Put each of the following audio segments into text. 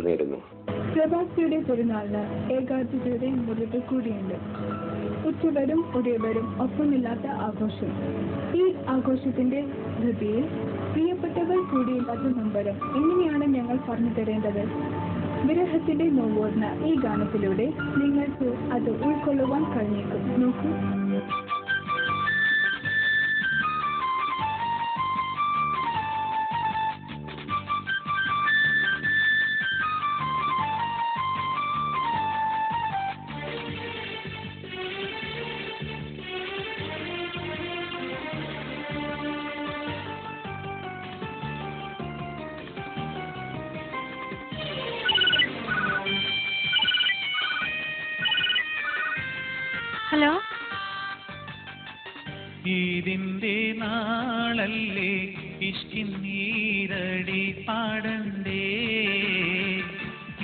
നേരുന്നു. പ്രവാസിയുടെ പെരുന്നാളിന് ഏകാധിപതിയുടെ മുറിവ് കൂടിയുണ്ട്. ഉച്ചവരും ഉടയവരും ഒപ്പമില്ലാത്ത ആഘോഷം. ഈ ആഘോഷത്തിന്റെ ധൃതിയിൽ പ്രിയപ്പെട്ടവർ കൂടിയില്ലാത്ത നമ്പരം എങ്ങനെയാണ് ഞങ്ങൾ പറഞ്ഞു തരേണ്ടത്? വിരഹത്തിന്റെ നോവോർന്ന ഈ ഗാനത്തിലൂടെ നിങ്ങൾക്ക് അത് ഉൾക്കൊള്ളുവാൻ കഴിഞ്ഞേക്കും. നോക്കൂ. ഹലോ, ഈദിന്റെ നാളല്ലേ ഇഷ്കിൻ നീരടി പാടണ്ടേ,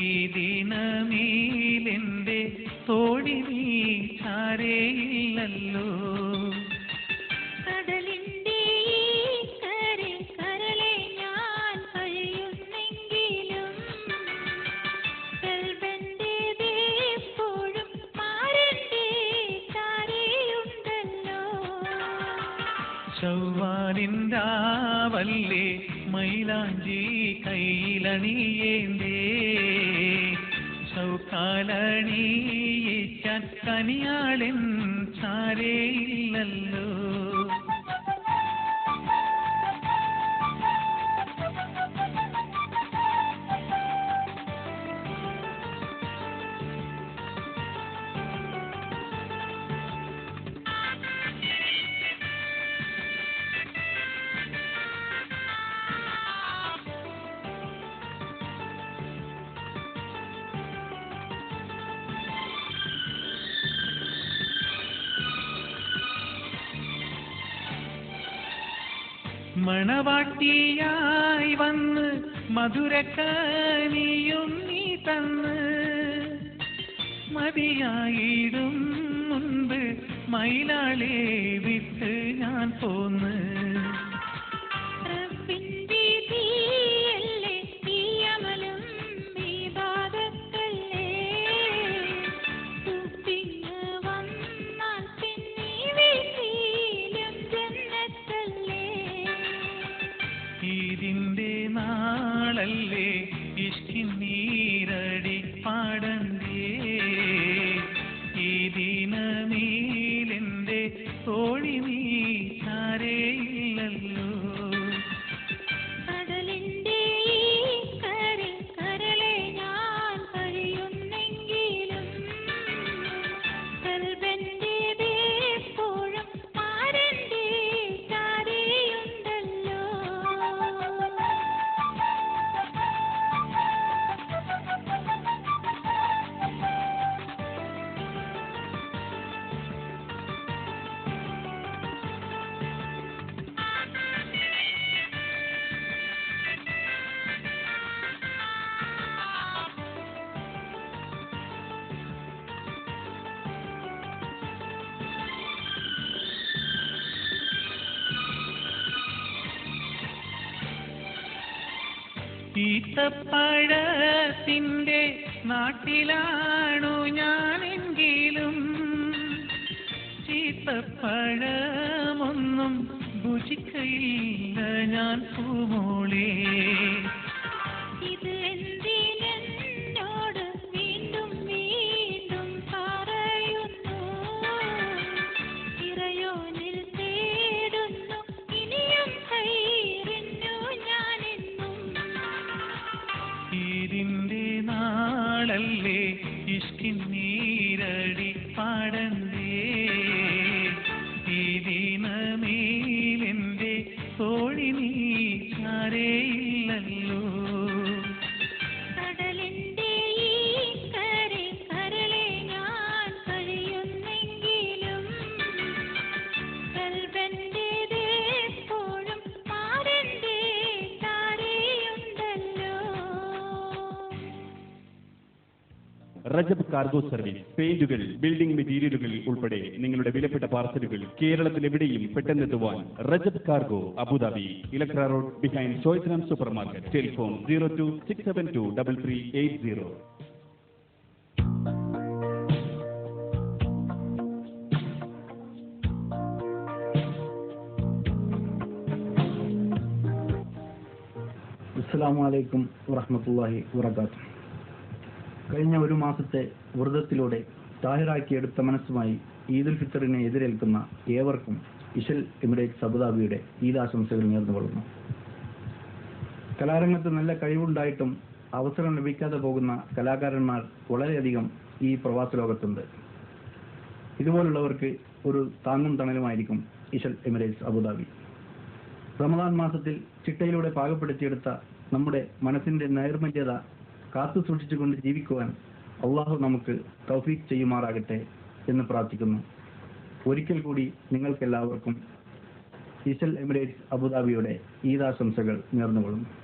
ഈ ദിനമീലെന്റെ തോടി നീ ചാരയില്ലല്ലോ. ചൊവ്വാലിന്താവല്ലേ മൈലാഞ്ചി കൈലണിയേന്തേ, ചൗക്കാലണിയിക്കാൻ കനിയാളിൻ ചാരയില്ലല്ലോ. മണവാട്ടിയായി വന്ന് മധുരക്കനിയും നീ തന്ന്, മതിയായിടും മുൻപ് മയിലാളെ വിട്ട് ഞാൻ പോന്ന്. ഈദിന്റെ നാളല്ലേ ഇഷ്കിൻ നീരടി പാടണ്ടേ, ഈ ദിനമീലെന്റെ തോഴി നീ ചാരയില്ലല്ലോ. ഈത്തപ്പഴത്തിന്റെ നാട്ടിലാണു ഞാനെങ്കിലും, ചീത്തപ്പഴമൊന്നും ഭുജിക്കയില്ല ഞാൻ പൂമോളെ. ഈദിന്റെ നാളല്ലേ ഇഷ്കിൻ നീരടി പാടണ്ടേ, ഈ ദിനമേലെന്റെ തോഴി നീ ചാരയില്ലല്ലോ. Rajab cargo service. പെയിന്റുകൾ, ബിൽഡിംഗ് മെറ്റീരിയലുകൾ ഉൾപ്പെടെ നിങ്ങളുടെ വിലപ്പെട്ട പാർസലുകൾ കേരളത്തിൽ എവിടെയും പെട്ടെന്നെത്തുവാൻ Rajab cargo, Abu Dhabi, Electra road behind choice supermarket. Telephone 0267233880. അസ്സലാമു അലൈക്കും വറഹ്മത്തുള്ളാഹി വബറകാതുഹു. കഴിഞ്ഞ ഒരു മാസത്തെ വ്രതത്തിലൂടെ താഹിറാക്കിയെടുത്ത മനസ്സുമായി ഈദുൽ ഫിത്തറിനെ എതിരേൽക്കുന്ന ഏവർക്കും ഇശൽ എമിറേറ്റ്സ് അബുദാബിയുടെ ഈദാശംസകൾ നേർന്നുകൊള്ളുന്നു. കലാരംഗത്ത് നല്ല കഴിവുണ്ടായിട്ടും അവസരം ലഭിക്കാതെ പോകുന്ന കലാകാരന്മാർ വളരെയധികം ഈ പ്രവാസ ലോകത്തുണ്ട്. ഇതുപോലുള്ളവർക്ക് ഒരു താങ്ങും തണലുമായിരിക്കും ഇശൽ എമിറേറ്റ്സ് അബുദാബി. റമദാൻ മാസത്തിൽ ചിട്ടയിലൂടെ പാകപ്പെടുത്തിയെടുത്ത നമ്മുടെ മനസ്സിന്റെ നൈർമല്യത കാത്തു സൂക്ഷിച്ചുകൊണ്ട് ജീവിക്കുവാൻ അള്ളാഹു നമുക്ക് തൗഫീഖ് ചെയ്യുമാറാകട്ടെ എന്ന് പ്രാർത്ഥിക്കുന്നു. ഒരിക്കൽ കൂടി നിങ്ങൾക്കെല്ലാവർക്കും ഇശൽ എമിറേറ്റ്സ് അബുദാബിയുടെ ഈദാശംസകൾ നേർന്നുകൊള്ളുന്നു.